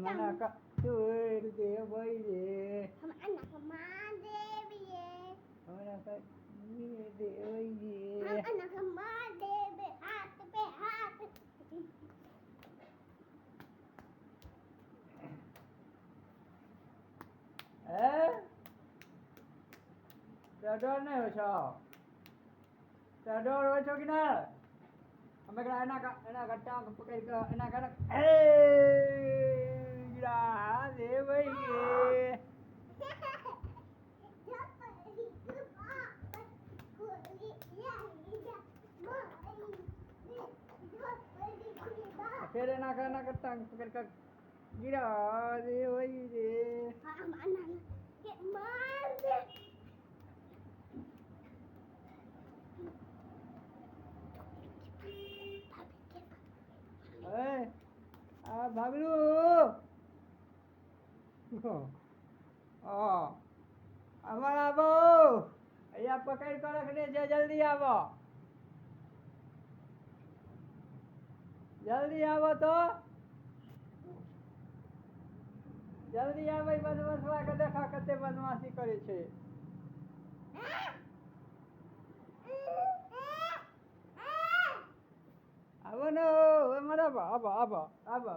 અમના કા ચોર દેવઈ રે हम अन्ना का मां देविए અમના કા દેવઈ हम રે अन्ना का मां देवे हाथ पे हाथ હે ચડો ને ઓછો ચડો ઓછો કે ના અમે કડા એના ગટ્ટા પકડી કે એના કડા એ ગીરા દેવઈ રે फिर ना करना करता पकड़ कर गिरा दे वही रे हम अन्ना के मार दे ए आ भागलू અમારા આવો અહીંયા પકડ કર રખડે છે જલ્દી આવો જલ્દી આવો તો જલ્દી આવો બદમાશ કે દેખા કતે બદમાશી કરે છે આવો ને અમારા આવો આવો આવો